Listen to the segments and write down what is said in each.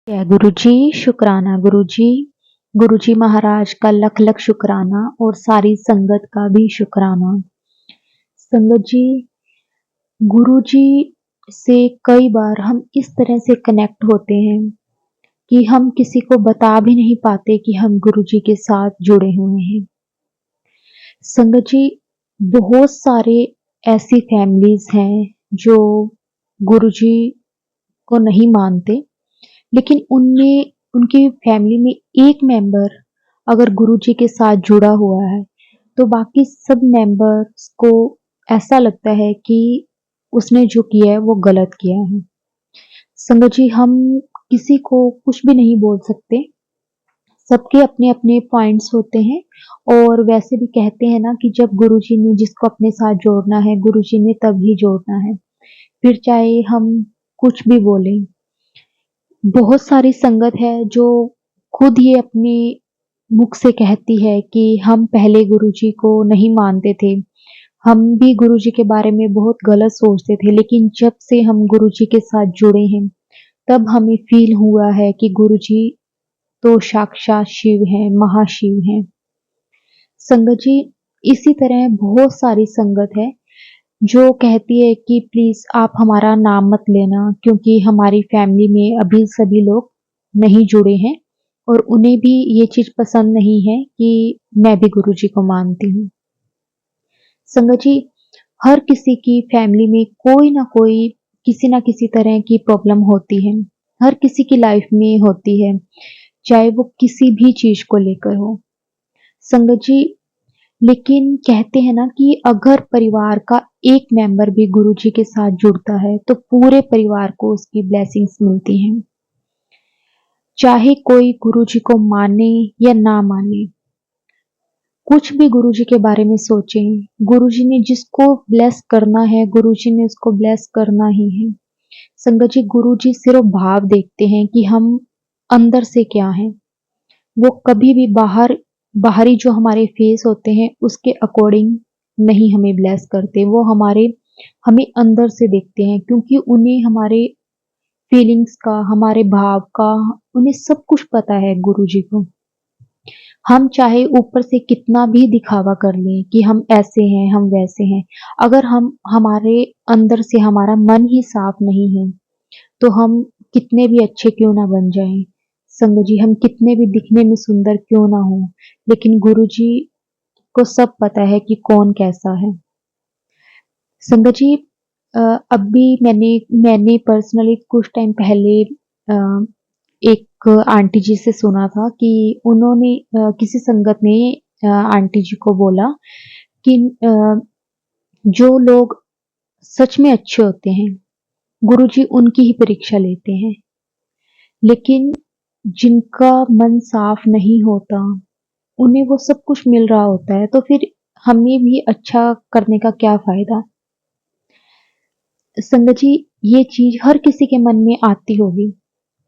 जय गुरु जी, शुक्राना गुरु जी। गुरु जी महाराज का लख लख शुक्राना और सारी संगत का भी शुक्राना। संगत जी, गुरु जी से कई बार हम इस तरह से कनेक्ट होते हैं कि हम किसी को बता भी नहीं पाते कि हम गुरु जी के साथ जुड़े हुए हैं। संगत जी, बहुत सारे ऐसी फैमिलीज हैं जो गुरु जी को नहीं मानते, लेकिन उनमें उनकी फैमिली में एक मेंबर अगर गुरुजी के साथ जुड़ा हुआ है, तो बाकी सब मेंबर्स को ऐसा लगता है कि उसने जो किया है वो गलत किया है। संगत जी, हम किसी को कुछ भी नहीं बोल सकते, सबके अपने-अपने पॉइंट्स होते हैं और वैसे भी कहते हैं ना कि जब गुरुजी ने जिसको अपने साथ जोड़ना है, गुरुजी ने तभी जोड़ना है, फिर चाहे हम कुछ भी बोलें। बहुत सारी संगत है जो खुद ये अपने मुख से कहती है कि हम पहले गुरुजी को नहीं मानते थे, हम भी गुरुजी के बारे में बहुत गलत सोचते थे, लेकिन जब से हम गुरुजी के साथ जुड़े हैं, तब हमें फील हुआ है कि गुरुजी तो साक्षात शिव हैं, महाशिव हैं। संगत जी, इसी तरह बहुत सारी संगत है जो कहती है कि प्लीज आप हमारा नाम मत लेना, क्योंकि हमारी फैमिली में अभी सभी लोग नहीं जुड़े हैं और उन्हें भी ये चीज पसंद नहीं है कि मैं भी गुरुजी को मानती हूँ। संगत जी, हर किसी की फैमिली में कोई ना कोई किसी ना किसी तरह की प्रॉब्लम होती है, हर किसी की लाइफ में होती है, चाहे वो किसी भी चीज को लेकर हो। संगत जी, लेकिन कहते हैं ना कि अगर परिवार का एक मेंबर भी गुरुजी के साथ जुड़ता है, तो पूरे परिवार को उसकी ब्लेसिंग्स मिलती हैं। चाहे कोई गुरुजी को माने या ना माने, कुछ भी गुरुजी के बारे में सोचें, गुरुजी ने जिसको ब्लेस करना है, गुरुजी ने उसको ब्लेस करना ही है। संगत जी, गुरुजी सिर्फ भाव देखते हैं कि हम अंदर से क्या हैं। वो कभी भी बाहरी जो हमारे फेस होते हैं उसके अकॉर्डिंग नहीं हमें ब्लेस करते, वो हमें अंदर से देखते हैं, क्योंकि उन्हें हमारे फीलिंग्स का, हमारे भाव का, उन्हें सब कुछ पता है गुरुजी को। हम चाहे ऊपर से कितना भी दिखावा कर लें कि हम ऐसे हैं, हम वैसे हैं, अगर हम हमारे अंदर से हमारा मन ही साफ नहीं है, तो हम कितने भी अच्छे क्यों ना बन जाएं, संगत जी, हम कितने भी दिखने में सुंदर क्यों ना हो, लेकिन गुरुजी को सब पता है कि कौन कैसा है। संगत जी, अभी मैंने पर्सनली कुछ टाइम पहले एक आंटी जी से सुना था कि उन्होंने किसी संगत ने आंटी जी को बोला कि जो लोग सच में अच्छे होते हैं, गुरुजी उनकी ही परीक्षा लेते हैं, लेकिन जिनका मन साफ नहीं होता, उन्हें वो सब कुछ मिल रहा होता है, तो फिर हमें भी अच्छा करने का क्या फायदा। संगत जी, ये चीज हर किसी के मन में आती होगी।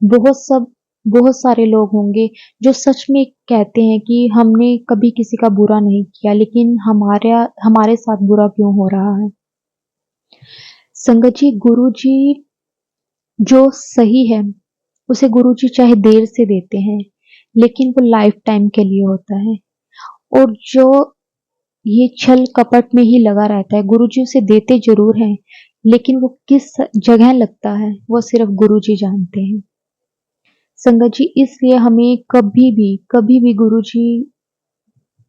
बहुत सारे लोग होंगे जो सच में कहते हैं कि हमने कभी किसी का बुरा नहीं किया, लेकिन हमारे साथ बुरा क्यों हो रहा है। संगत जी, गुरु जी जो सही है, उसे गुरु जी चाहे देर से देते हैं, लेकिन वो लाइफ टाइम के लिए होता है। और जो ये छल कपट में ही लगा रहता है, गुरु जी उसे देते जरूर हैं, लेकिन वो किस जगह लगता है वो सिर्फ गुरु जी जानते हैं। संगत जी, इसलिए हमें कभी भी गुरु जी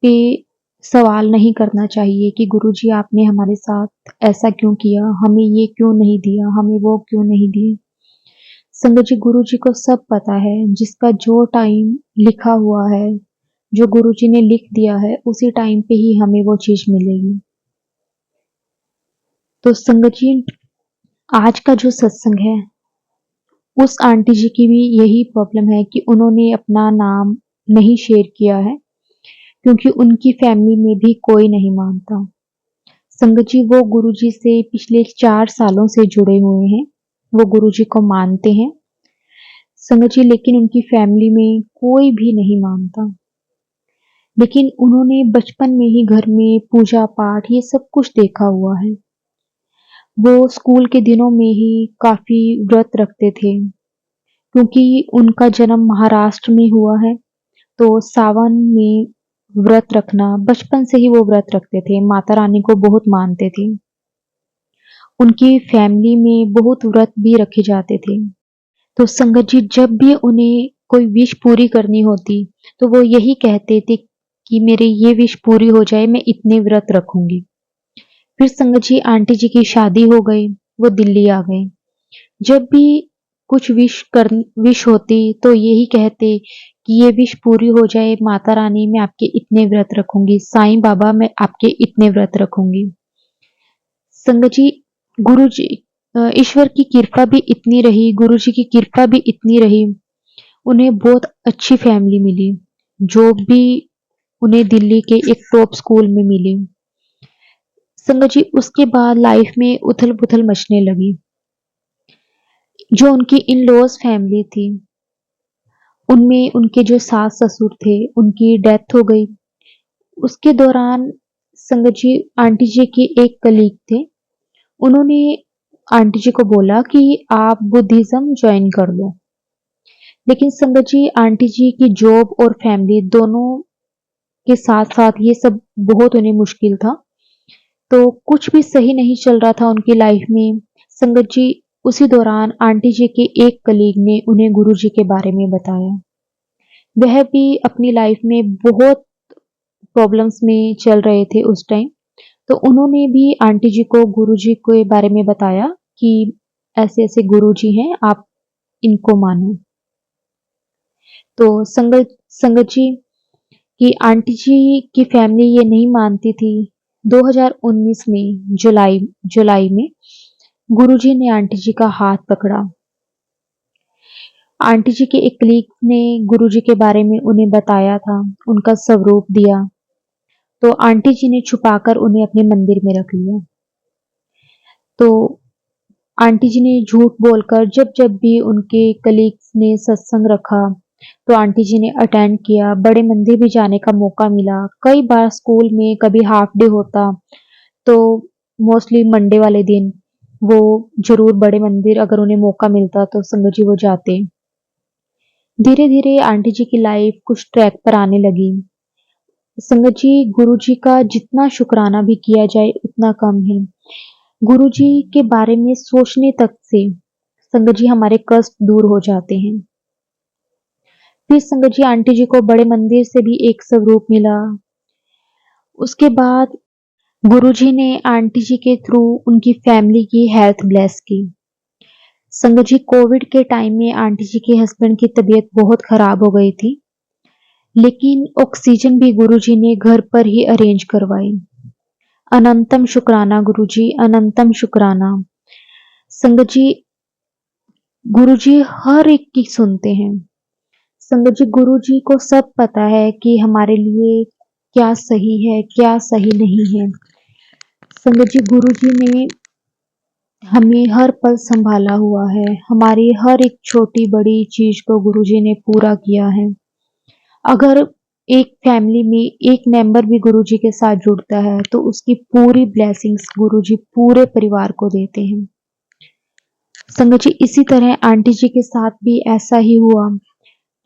पे सवाल नहीं करना चाहिए कि गुरु जी आपने हमारे साथ ऐसा क्यों किया, हमें ये क्यों नहीं दिया, हमें वो क्यों नहीं दिए। संगत जी, गुरु जी को सब पता है, जिसका जो टाइम लिखा हुआ है, जो गुरु जी ने लिख दिया है, उसी टाइम पे ही हमें वो चीज मिलेगी। तो संगत जी, आज का जो सत्संग है, उस आंटी जी की भी यही प्रॉब्लम है कि उन्होंने अपना नाम नहीं शेयर किया है, क्योंकि उनकी फैमिली में भी कोई नहीं मानता। संगत जी, वो गुरुजी से पिछले 4 सालों से जुड़े हुए हैं, वो गुरुजी को मानते हैं। संगत जी, लेकिन उनकी फैमिली में कोई भी नहीं मानता, लेकिन उन्होंने बचपन में ही घर में पूजा पाठ ये सब कुछ देखा हुआ है। वो स्कूल के दिनों में ही काफी व्रत रखते थे, क्योंकि उनका जन्म महाराष्ट्र में हुआ है, तो सावन में व्रत रखना, बचपन से ही वो व्रत रखते थे, माता रानी को बहुत मानते थे। उनकी फैमिली में बहुत व्रत भी रखे जाते थे। तो संगत जी जब भी उन्हें कोई विश पूरी करनी होती, तो वो यही कहते थे कि मेरी ये विश पूरी हो जाए, मैं इतने व्रत रखूंगी। फिर संगत जी आंटी जी की शादी हो गई, वो दिल्ली आ गए। जब भी कुछ विश होती तो यही कहते कि ये विश पूरी हो जाए, माता रानी मैं आपके इतने व्रत रखूंगी, साईं बाबा मैं आपके इतने व्रत रखूंगी। संगत जी गुरु जी ईश्वर की कृपा भी इतनी रही, गुरु जी की कृपा भी इतनी रही, उन्हें बहुत अच्छी फैमिली मिली, जॉब भी उन्हें दिल्ली के एक टॉप स्कूल में मिली। संगत जी उसके बाद लाइफ में उथल पुथल मचने लगी। जो उनकी इन लॉज फैमिली थी, उनमें उनके जो सास ससुर थे, उनकी डेथ हो गई। उसके दौरान संगत जी आंटी जी के एक कलीग थे, उन्होंने आंटी जी को बोला कि आप बुद्धिज्म ज्वाइन कर लो। लेकिन संगत जी आंटी जी की जॉब और फैमिली दोनों के साथ साथ ये सब बहुत उन्हें मुश्किल था, तो कुछ भी सही नहीं चल रहा था उनकी लाइफ में। संगत जी उसी दौरान आंटी जी के एक कलीग ने उन्हें गुरु जी के बारे में बताया। वह भी अपनी लाइफ में बहुत प्रॉब्लम्स में चल रहे थे उस टाइम, तो उन्होंने भी आंटी जी को गुरु जी के बारे में बताया कि ऐसे ऐसे गुरु जी हैं, आप इनको मानो। तो संगत जी कि आंटी जी की फैमिली ये नहीं मानती थी। 2019 में जुलाई जुलाई में गुरुजी ने आंटी जी का हाथ पकड़ा। आंटी जी के एक कलीग ने गुरुजी के बारे में उन्हें बताया था, उनका स्वरूप दिया, तो आंटी जी ने छुपाकर उन्हें अपने मंदिर में रख लिया। तो आंटी जी ने झूठ बोलकर जब जब भी उनके कलीग्स ने सत्संग रखा, तो आंटी जी ने अटेंड किया, बड़े मंदिर भी जाने का मौका मिला। कई बार स्कूल में कभी हाफ डे होता, तो मोस्टली मंडे वाले दिन वो जरूर बड़े मंदिर अगर उन्हें मौका मिलता तो संगत जी वो जाते। धीरे धीरे आंटी जी की लाइफ कुछ ट्रैक पर आने लगी। संगत जी गुरु जी का जितना शुक्राना भी किया जाए उतना कम है। गुरु जी के बारे में सोचने तक से संगत जी हमारे कष्ट दूर हो जाते हैं। फिर संगत जी आंटी जी को बड़े मंदिर से भी एक स्वरूप मिला। उसके बाद गुरुजी ने आंटी जी के थ्रू उनकी फैमिली की हेल्थ ब्लेस की। संगत जी कोविड के टाइम में आंटी जी के हस्बैंड की तबीयत बहुत खराब हो गई थी, लेकिन ऑक्सीजन भी गुरुजी ने घर पर ही अरेंज करवाई। अनंतम शुक्राना गुरुजी, अनंतम शुक्राना। संगत जी गुरुजी हर एक की सुनते हैं। संगत जी गुरुजी को सब पता है कि हमारे लिए क्या सही है, क्या सही नहीं है। संगत जी गुरुजी ने हमें हर पल संभाला हुआ है, हमारी हर एक छोटी बड़ी चीज को गुरुजी ने पूरा किया है। अगर एक फैमिली में एक मेंबर भी गुरुजी के साथ जुड़ता है तो उसकी पूरी ब्लेसिंग्स गुरुजी पूरे परिवार को देते हैं। संगत जी इसी तरह आंटी जी के साथ भी ऐसा ही हुआ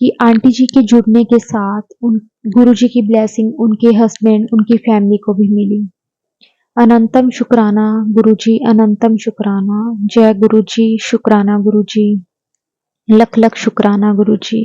कि आंटी जी के जुड़ने के साथ उन गुरुजी की ब्लेसिंग उनके हस्बैंड, उनकी फैमिली को भी मिली। अनंतम शुक्राना गुरुजी, अनंतम शुक्राना। जय गुरुजी, शुक्राना गुरुजी, लख लख शुक्राना गुरुजी।